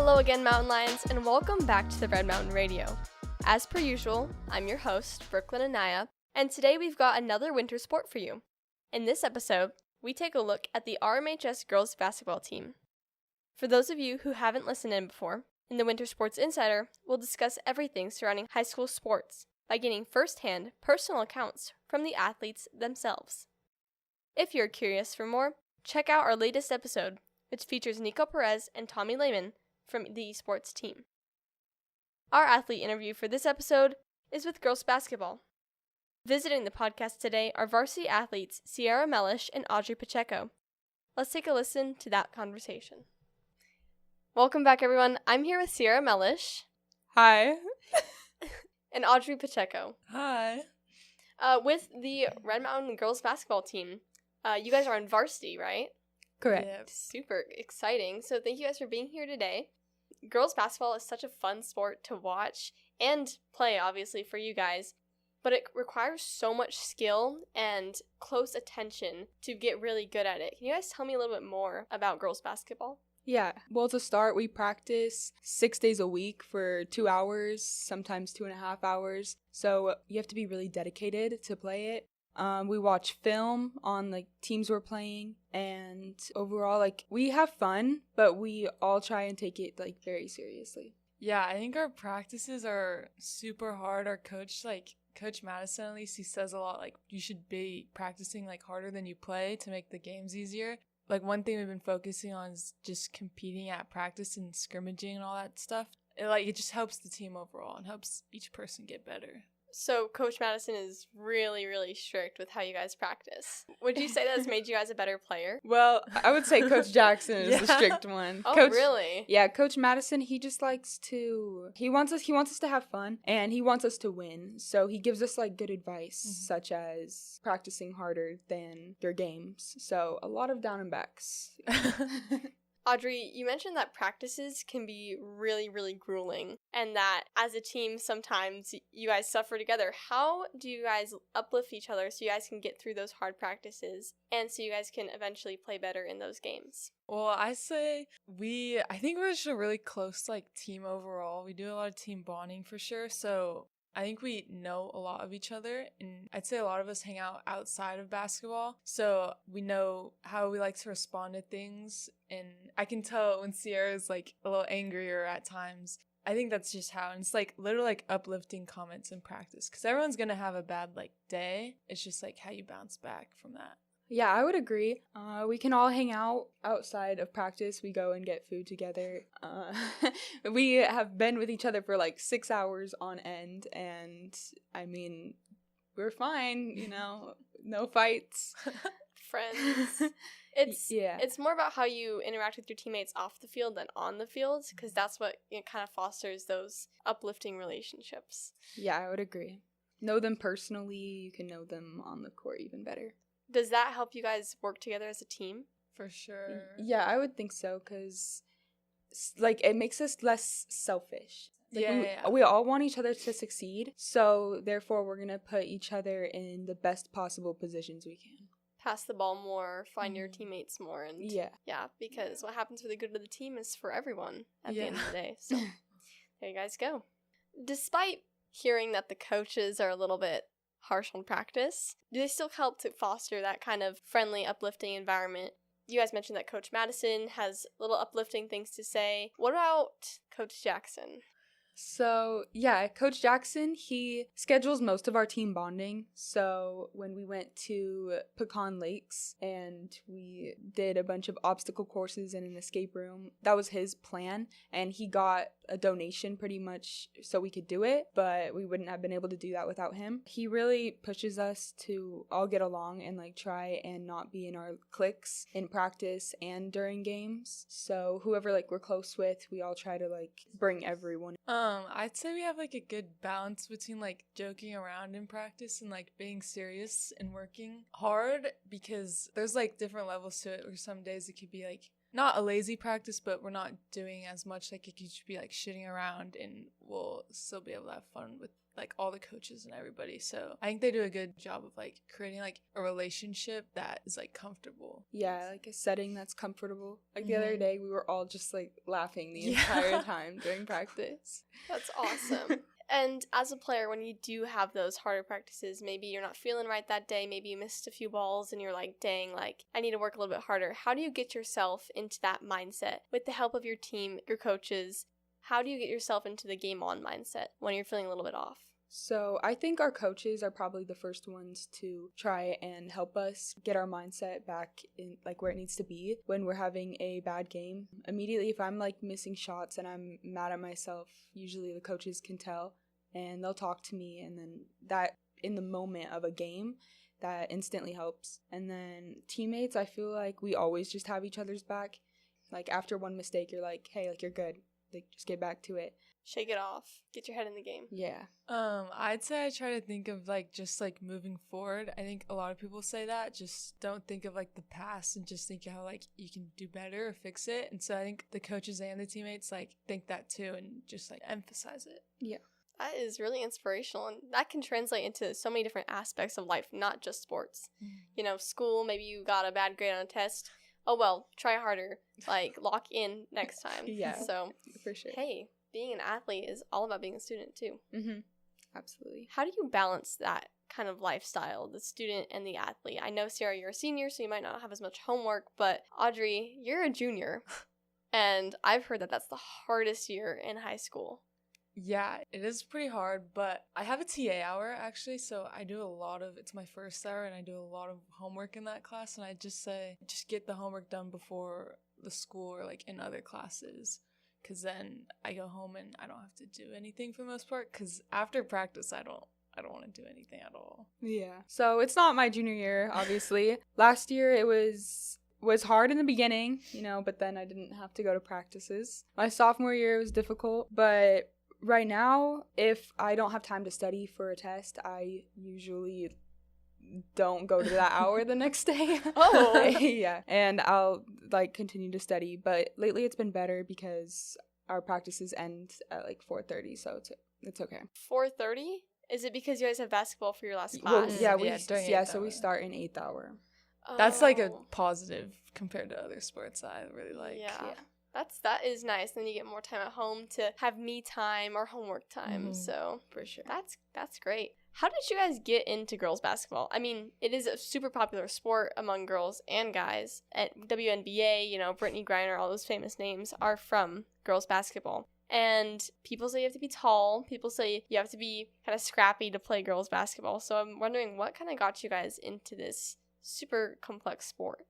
Hello again, Mountain Lions, and welcome back to the Red Mountain Radio. As per usual, I'm your host, Brooklyn Anaya, and today we've got another winter sport for you. In this episode, we take a look at the RMHS girls basketball team. For those of you who haven't listened in before, in the Winter Sports Insider, we'll discuss everything surrounding high school sports by getting first-hand personal accounts from the athletes themselves. If you're curious for more, check out our latest episode, which features Nico Perez and Tommy Lehman from the esports team. Our athlete interview for this episode is with girls basketball. Visiting the podcast today are varsity athletes Sierra Mellish and Audrey Pacheco. Let's take a listen to that conversation. Welcome back, everyone. I'm here with Sierra Mellish. Hi. And Audrey Pacheco. Hi. With the Red Mountain girls basketball team. You guys are on varsity, right? Correct. Yep. Super exciting. So thank you guys for being here today. Girls basketball is such a fun sport to watch and play, obviously, for you guys. But it requires so much skill and close attention to get really good at it. Can you guys tell me a little bit more about girls basketball? Yeah. Well, to start, we practice 6 days a week for 2 hours, sometimes 2.5 hours. So you have to be really dedicated to play it. We watch film on teams we're playing, and overall we have fun, but we all try and take it very seriously. Yeah, I think our practices are super hard. Our coach, Coach Madison, at least, he says a lot you should be practicing harder than you play to make the games easier. One thing we've been focusing on is just competing at practice and scrimmaging and all that stuff. It just helps the team overall and helps each person get better. So Coach Madison is really, really strict with how you guys practice. Would you say that's made you guys a better player? Well, I would say Coach Jackson is the strict one. Oh, really? Yeah, Coach Madison, he just likes to, he wants us to have fun, and he wants us to win. So he gives us good advice, such as practicing harder than your games. So a lot of down and backs. Audrey, you mentioned that practices can be really, really grueling, and that as a team, sometimes you guys suffer together. How do you guys uplift each other so you guys can get through those hard practices and so you guys can eventually play better in those games? Well, I think we're just a really close team overall. We do a lot of team bonding for sure, so I think we know a lot of each other, and I'd say a lot of us hang out outside of basketball, so we know how we like to respond to things, and I can tell when Sierra's a little angrier at times. I think that's just how, and it's literally uplifting comments in practice, because everyone's gonna have a bad day. It's just how you bounce back from that. Yeah, I would agree. We can all hang out outside of practice. We go and get food together. We have been with each other for 6 hours on end, and I mean, we're fine, no fights. Friends. It's more about how you interact with your teammates off the field than on the field, because that's what kind of fosters those uplifting relationships. Yeah, I would agree. Know them personally, you can know them on the court even better. Does that help you guys work together as a team? For sure. Yeah, I would think so, because it makes us less selfish. We all want each other to succeed, so therefore we're going to put each other in the best possible positions we can. Pass the ball more, find your teammates more, and yeah, because what happens for the good of the team is for everyone at the end of the day. So there you guys go. Despite hearing that the coaches are a little bit harsh on practice, do they still help to foster that kind of friendly, uplifting environment? You guys mentioned that Coach Madison has little uplifting things to say. What about Coach Jackson? So, yeah, Coach Jackson, he schedules most of our team bonding. So when we went to Pecan Lakes and we did a bunch of obstacle courses in an escape room, that was his plan. And he got a donation pretty much so we could do it, but we wouldn't have been able to do that without him. He really pushes us to all get along and try and not be in our cliques in practice and during games. So whoever we're close with, we all try to bring everyone. I'd say we have a good balance between joking around in practice and being serious and working hard, because there's different levels to it, where some days it could be not a lazy practice, but we're not doing as much. It could just be shitting around, and we'll still be able to have fun with like all the coaches and everybody. So I think they do a good job of like creating like a relationship that is like comfortable. Yeah, like a setting that's comfortable. Like the other day, we were all just like laughing the entire time during practice. That's awesome. And as a player, when you do have those harder practices, maybe you're not feeling right that day, maybe you missed a few balls and you're like, dang, like, I need to work a little bit harder. How do you get yourself into that mindset with the help of your team, your coaches? How do you get yourself into the game on mindset when you're feeling a little bit off? So I think our coaches are probably the first ones to try and help us get our mindset back in like where it needs to be when we're having a bad game. Immediately, if I'm like missing shots and I'm mad at myself, usually the coaches can tell and they'll talk to me, and then that in the moment of a game, that instantly helps. And then teammates, I feel like we always just have each other's back. Like after one mistake, you're like, hey, like you're good. Like just get back to it. Shake it off. Get your head in the game. Yeah. I'd say I try to think of like just like moving forward. I think a lot of people say that. Just don't think of like the past and just think how like you can do better or fix it. And so I think the coaches and the teammates like think that too and just like emphasize it. Yeah. That is really inspirational, and that can translate into so many different aspects of life, not just sports. You know, school, maybe you got a bad grade on a test. Oh well, try harder. Like, lock in next time. Yeah. So, for sure. hey, being an athlete is all about being a student too. Mm-hmm. Absolutely. How do you balance that kind of lifestyle, the student and the athlete? I know, Sierra, you're a senior, so you might not have as much homework, but Audrey, you're a junior, and I've heard that that's the hardest year in high school. Yeah, it is pretty hard, but I have a TA hour actually, so I do a lot of, it's my first hour and I do a lot of homework in that class, and I just say, just get the homework done before the school or like in other classes, because then I go home and I don't have to do anything for the most part, because after practice I don't want to do anything at all. Yeah. So it's not my junior year, obviously. Last year it was hard in the beginning, you know, but then I didn't have to go to practices. My sophomore year was difficult, but right now, if I don't have time to study for a test, I usually don't go to that hour the next day. Oh. Yeah. And I'll like continue to study, but lately it's been better because our practices end at like 4:30, so it's okay. 4:30? Is it because you guys have basketball for your last Well, class? yeah, so we start in 8th hour. That's like a Oh. positive compared to other sports that I really like. Yeah. That is nice. Then you get more time at home to have me time or homework time. So For sure. that's great. How did you guys get into girls basketball? I mean, it is a super popular sport among girls and guys. At WNBA, you know, Brittany Griner, all those famous names are from girls basketball. And people say you have to be tall. People say you have to be kind of scrappy to play girls basketball. So I'm wondering what kind of got you guys into this super complex sport?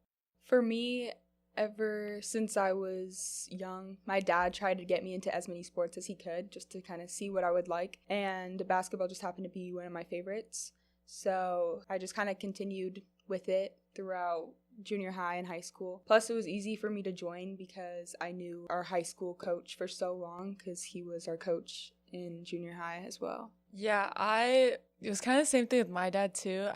For me, ever since I was young, my dad tried to get me into as many sports as he could just to kind of see what I would like. And basketball just happened to be one of my favorites. So I just kind of continued with it throughout junior high and high school. Plus, it was easy for me to join because I knew our high school coach for so long because he was our coach in junior high as well. Yeah, it was kind of the same thing with my dad too.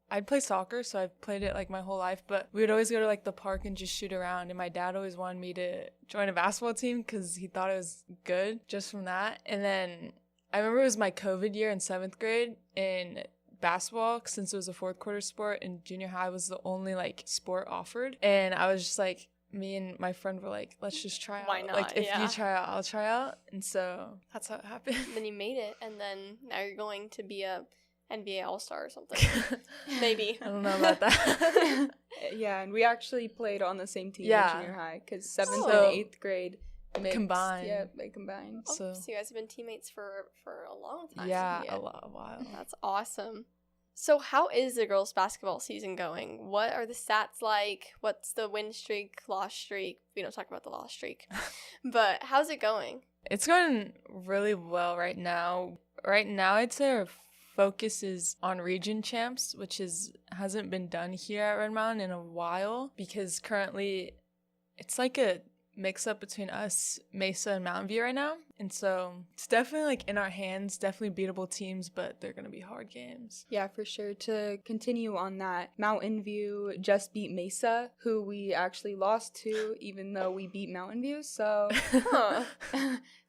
I'd play soccer, so I've played it like my whole life, but we would always go to like the park and just shoot around, and my dad always wanted me to join a basketball team because he thought it was good just from that. And then I remember it was my COVID year in 7th grade in basketball, since it was a 4th quarter sport, and junior high was the only like sport offered, and I was just like, me and my friend were like, let's just try out. Why not? Like, if Yeah. you try out, I'll try out. And so that's how it happened. Then you made it, and then now you're going to be a NBA All-Star or something. Maybe. I don't know about that. Yeah, and we actually played on the same team Yeah. in junior high because 7th So- and 8th grade mixed. Combined. Yeah, they combined. Oh, So- so you guys have been teammates for a long time. Yeah, a while. That's awesome. So how is the girls' basketball season going? What are the stats like? What's the win streak, loss streak? We don't talk about the loss streak. But how's it going? It's going really well right now. Right now, I'd say our focus is on region champs, which hasn't been done here at Red Mountain in a while, because currently it's like a mix up between us, Mesa, and Mountain View right now. And so it's definitely like in our hands, definitely beatable teams, but they're going to be hard games. Yeah, for sure. To continue on that, Mountain View just beat Mesa, who we actually lost to, even though we beat Mountain View. So,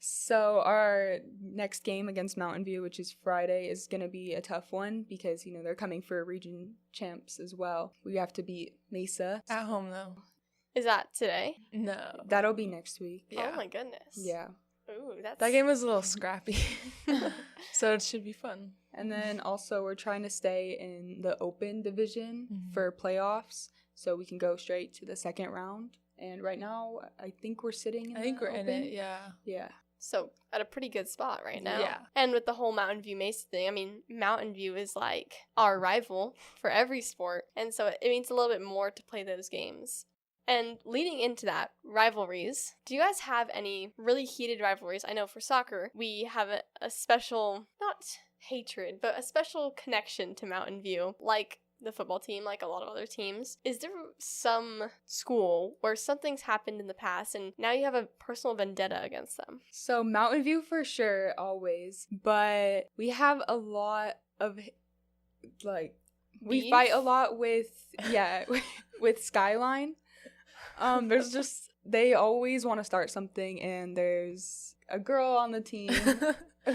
so our next game against Mountain View, which is Friday, is going to be a tough one because, you know, they're coming for region champs as well. We have to beat Mesa. At home, though. Is that today? No. That'll be next week. Yeah. Oh my goodness. Yeah. Ooh, That game was a little scrappy. So it should be fun. And then also we're trying to stay in the open division for playoffs so we can go straight to the second round. And right now, I think we're sitting in we're in it, yeah. Yeah. So at a pretty good spot right now. Yeah. And with the whole Mountain View Mesa thing, I mean, Mountain View is like our rival for every sport. And so it means a little bit more to play those games. And leading into that, rivalries. Do you guys have any really heated rivalries? I know for soccer, we have a special, not hatred, but a special connection to Mountain View, like the football team, like a lot of other teams. Is there some school where something's happened in the past and now you have a personal vendetta against them? So Mountain View for sure, always. But we have a lot of, like, we Beef? fight a lot with, with Skyline. There's just, they always want to start something, and there's a girl on the team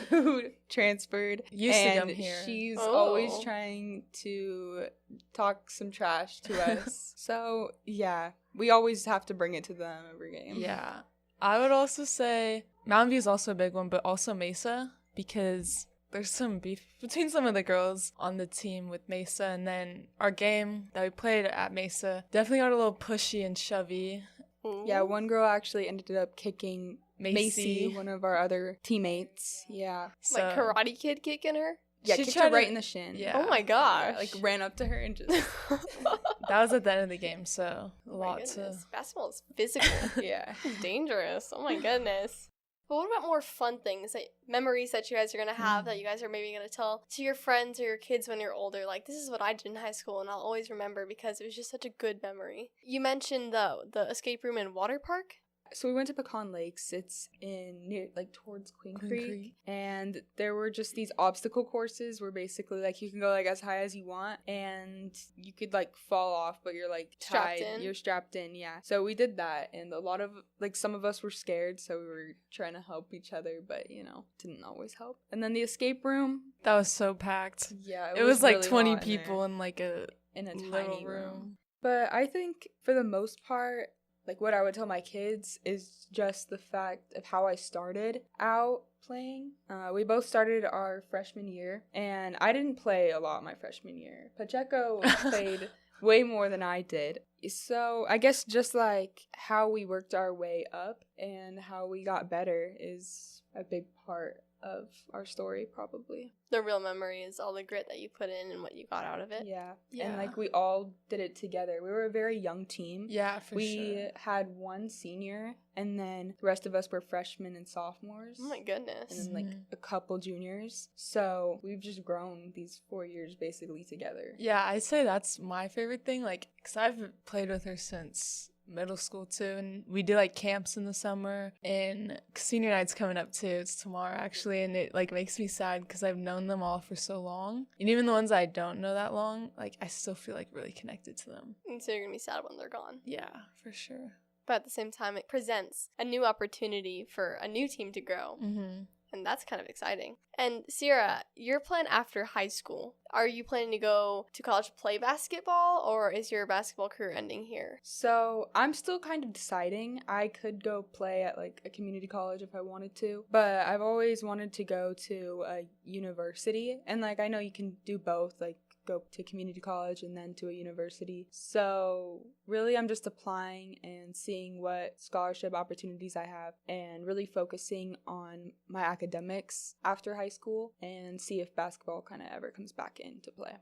who transferred. Used to come here. She's Oh. always trying to talk some trash to us. So, yeah, we always have to bring it to them every game. Yeah. I would also say Mountain View is also a big one, but also Mesa, because there's some beef between some of the girls on the team with Mesa, and then our game that we played at Mesa definitely got a little pushy and shovey. Ooh. Yeah, one girl actually ended up kicking Macy. Macy, one of our other teammates. Yeah. So, Like Karate Kid kicking her? Yeah, She kicked tried her right to- in the shin. Yeah. Oh my gosh. Like ran up to her and just that was at the end of the game, so a Oh my lot to... goodness. Basketball is physical. yeah. It's dangerous. Oh my goodness. But what about more fun things, like memories that you guys are going to have that you guys are maybe going to tell to your friends or your kids when you're older? Like, this is what I did in high school, and I'll always remember because it was just such a good memory. You mentioned, though, the escape room in Water Park. So we went to Pecan Lakes. It's in near, like, towards Queen Creek. And there were just these obstacle courses where basically, like, you can go, like, as high as you want, and you could, like, fall off, but you're, like, Strapped tied. in. You're strapped in, yeah. So we did that, and a lot of, like, some of us were scared, so we were trying to help each other, but, you know, didn't always help. And then the escape room, That was so packed. yeah, It was like really 20 hot in there, people in like a in a little tiny room. But I think for the most part, like what I would tell my kids is just the fact of how I started out playing. We both started our freshman year, and I didn't play a lot my freshman year. Pacheco played way more than I did. So I guess just like how we worked our way up and how we got better is a big part of our story, probably. The real memory is all the grit that you put in and what you got out of it. Yeah. Yeah. And like we all did it together. We were a very young team. Yeah, for We sure. had one senior, and then the rest of us were freshmen and sophomores. Oh my goodness. And then like Mhm. a couple juniors. So we've just grown these 4 years basically together. Yeah, I'd say that's my favorite thing, like, because I've played with her since middle school too, and we do like camps in the summer, and senior night's coming up too. It's tomorrow actually, and it like makes me sad because I've known them all for so long, and even the ones I don't know that long, like I still feel like really connected to them. And so you're going to be sad when they're gone. Yeah, for sure. But at the same time, it presents a new opportunity for a new team to grow. Mm-hmm. And that's kind of exciting. And Sierra, your plan after high school, are you planning to go to college to play basketball, or is your basketball career ending here? So I'm still kind of deciding. I could go play at like a community college if I wanted to, but I've always wanted to go to a university. And like I know you can do both, like go to community college and then to a university. So really I'm just applying and seeing what scholarship opportunities I have and really focusing on my academics after high school and see if basketball kind of ever comes back into play.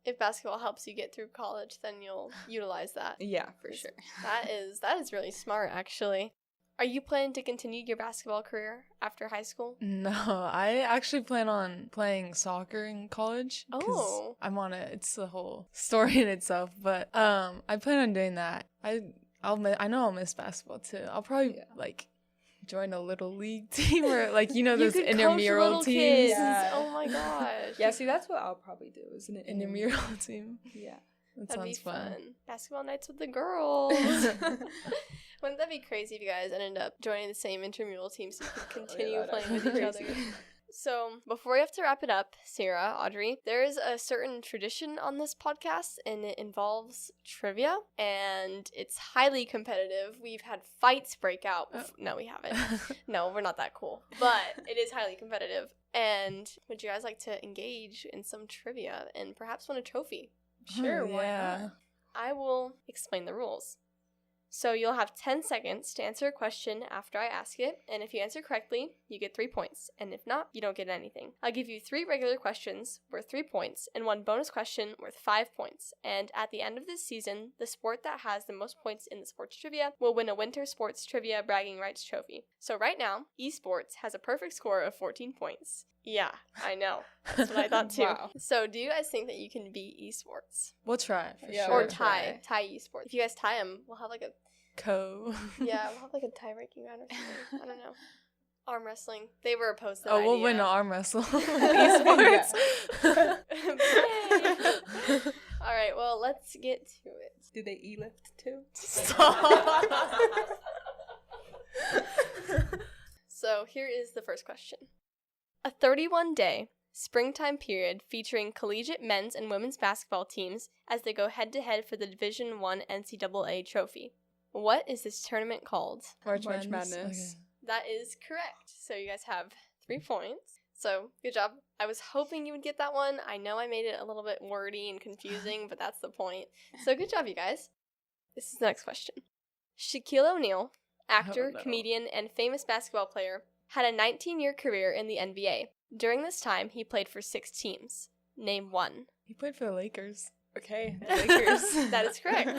If basketball helps you get through college, then you'll utilize that. Yeah, for sure. That is really smart, actually. Are you planning to continue your basketball career after high school? No, I actually plan on playing soccer in college. 'Cause Oh. I'm on it. It's the whole story in itself. But I plan on doing that. I I know I'll miss basketball too. I'll probably join a little league team or those could intramural coach little teams. kids. Yeah. Oh my gosh. Yeah, see, that's what I'll probably do, is an Intramural team. Yeah. That That'd be sounds fun. Basketball nights with the girls. Wouldn't that be crazy if you guys ended up joining the same intramural team so you could continue playing with each other? So, before we have to wrap it up, Sarah, Audrey, there is a certain tradition on this podcast, and it involves trivia, and it's highly competitive. We've had fights break out. No, we haven't. No, we're not that cool. But it is highly competitive. And would you guys like to engage in some trivia and perhaps win a trophy? Sure, why not? I will explain the rules. So you'll have 10 seconds to answer a question after I ask it, and if you answer correctly, you get 3 points, and if not, you don't get anything. I'll give you 3 regular questions worth 3 points, and 1 bonus question worth 5 points, and at the end of this season, the sport that has the most points in the sports trivia will win a Winter Sports Trivia Bragging Rights Trophy. So right now, esports has a perfect score of 14 points. Yeah, I know. That's what I thought too. Wow. So do you guys think that you can beat esports? We'll try for Yeah, sure. Or we'll tie esports. If you guys tie them, we'll have like a we'll have like a tie-breaking round or something. I don't know. Arm wrestling. They were opposed to that we'll idea. win an arm wrestle. Esports. All right, well, let's get to it. Do they e-lift too? Stop. So here is the first question. A 31-day springtime period featuring collegiate men's and women's basketball teams as they go head-to-head for the Division I NCAA trophy. What is this tournament called? March Madness. That is correct. So you guys have 3 points. So good job. I was hoping you would get that one. I know I made it a little bit wordy and confusing, but that's the point. So good job, you guys. This is the next question. Shaquille O'Neal, actor, comedian, and famous basketball player, had a 19-year career in the NBA. During this time, he played for 6 teams. Name one. He played for the Lakers. Okay, the Lakers. That is correct.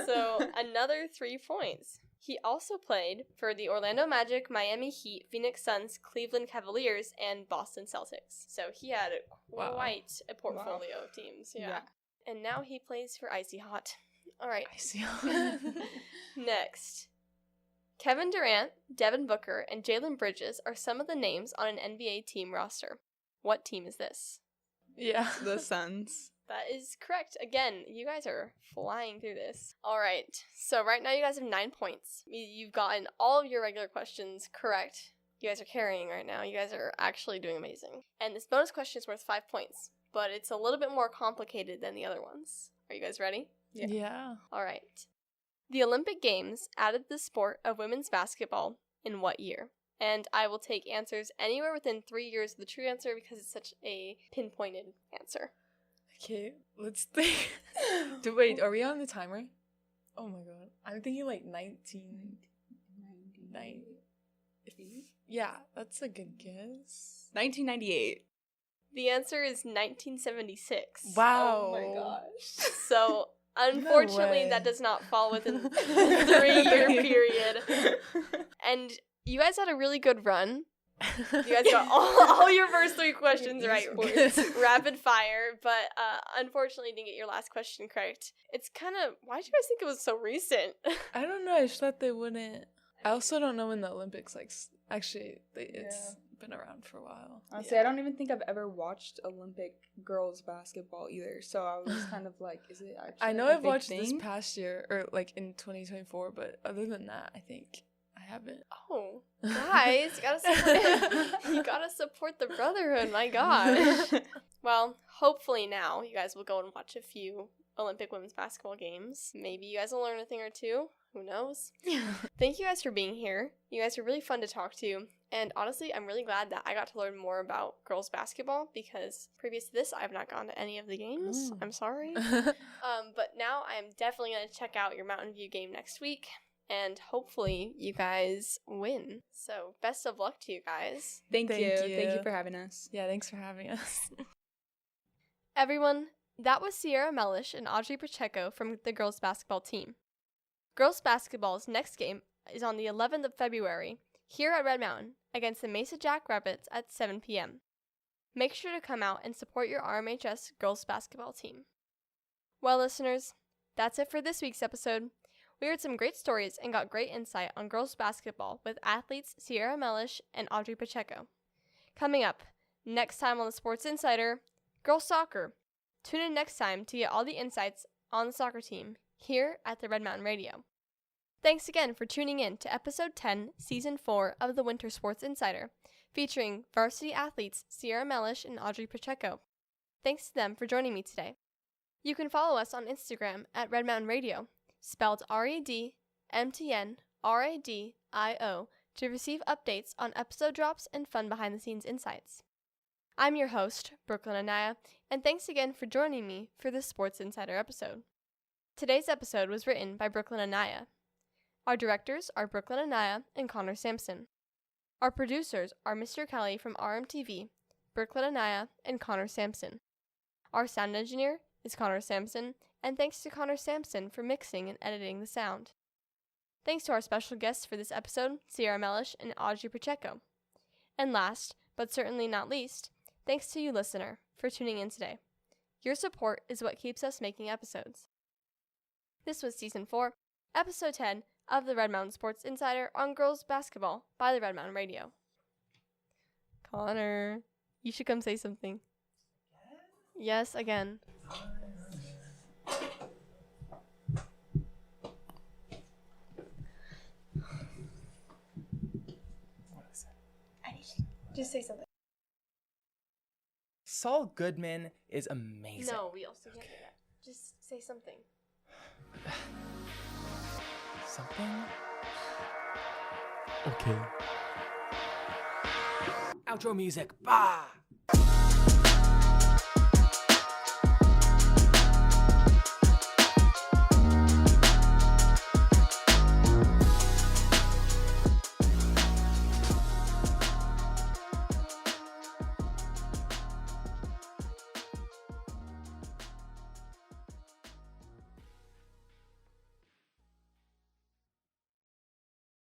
So another 3 points. He also played for the Orlando Magic, Miami Heat, Phoenix Suns, Cleveland Cavaliers, and Boston Celtics. So he had quite a portfolio of teams. Yeah. And now he plays for Icy Hot. All right. Icy Hot. Next. Kevin Durant, Devin Booker, and Jalen Bridges are some of the names on an NBA team roster. What team is this? Yeah. The Suns. That is correct. Again, you guys are flying through this. All right. So right now you guys have 9 points. You've gotten all of your regular questions correct. You guys are carrying right now. You guys are actually doing amazing. And this bonus question is worth 5 points, but it's a little bit more complicated than the other ones. Are you guys ready? Yeah. All right. The Olympic Games added the sport of women's basketball in what year? And I will take answers anywhere within 3 years of the true answer because it's such a pinpointed answer. Okay, let's think. Wait, are we on the timer? Oh my god. I'm thinking like 1990. Yeah, that's a good guess. 1998. The answer is 1976. Wow. Oh my gosh. So, unfortunately, way. that does not fall within the 3-year period. And you guys had a really good run. You guys got all your first 3 questions right. Rapid fire, but unfortunately you didn't get your last question correct. It's kind of, why did you guys think it was so recent? I don't know, I just thought they wouldn't. I also don't know when the Olympics, it's been around for a while. Honestly, I don't even think I've ever watched Olympic girls basketball either, so I was kind of like, is it actually I know a I've big watched thing? this past year, or in 2024, but other than that, I think I haven't. Oh, guys, you gotta support the brotherhood, my gosh. Well, hopefully now you guys will go and watch a few Olympic women's basketball games. Maybe you guys will learn a thing or two. Who knows? Thank you guys for being here. You guys are really fun to talk to. And honestly, I'm really glad that I got to learn more about girls basketball because previous to this, I've not gone to any of the games. I'm sorry. But now I'm definitely going to check out your Mountain View game next week. And hopefully you guys win. So best of luck to you guys. Thank you. Thank you. Thank you for having us. Yeah, thanks for having us. Everyone, that was Sierra Mellish and Audrey Pacheco from the girls basketball team. Girls basketball's next game is on the 11th of February here at Red Mountain against the Mesa Jack Rabbits at 7 p.m. Make sure to come out and support your RMHS girls basketball team. Well, listeners, that's it for this week's episode. We heard some great stories and got great insight on girls basketball with athletes Sierra Mellish and Audrey Pacheco. Coming up, next time on the Sports Insider, girls soccer. Tune in next time to get all the insights on the soccer team here at the Red Mountain Radio. Thanks again for tuning in to episode 10, season 4 of the Winter Sports Insider, featuring varsity athletes Sierra Mellish and Audrey Pacheco. Thanks to them for joining me today. You can follow us on Instagram at Red Mountain Radio, spelled REDMTNRADIO, to receive updates on episode drops and fun behind-the-scenes insights. I'm your host, Brooklyn Anaya, and thanks again for joining me for this Sports Insider episode. Today's episode was written by Brooklyn Anaya. Our directors are Brooklyn Anaya and Connor Sampson. Our producers are Mr. Kelly from RMTV, Brooklyn Anaya, and Connor Sampson. Our sound engineer is Connor Sampson, and thanks to Connor Sampson for mixing and editing the sound. Thanks to our special guests for this episode, Sierra Mellish and Audrey Pacheco. And last, but certainly not least, thanks to you, listener, for tuning in today. Your support is what keeps us making episodes. This was Season 4, Episode 10 of the Red Mountain Sports Insider on girls basketball by the Red Mountain Radio. Connor, you should come say something. Yes, again. Just say something. Saul Goodman is amazing. No, we also can't do that. Just say something. Something? Okay. Outro music. Bah!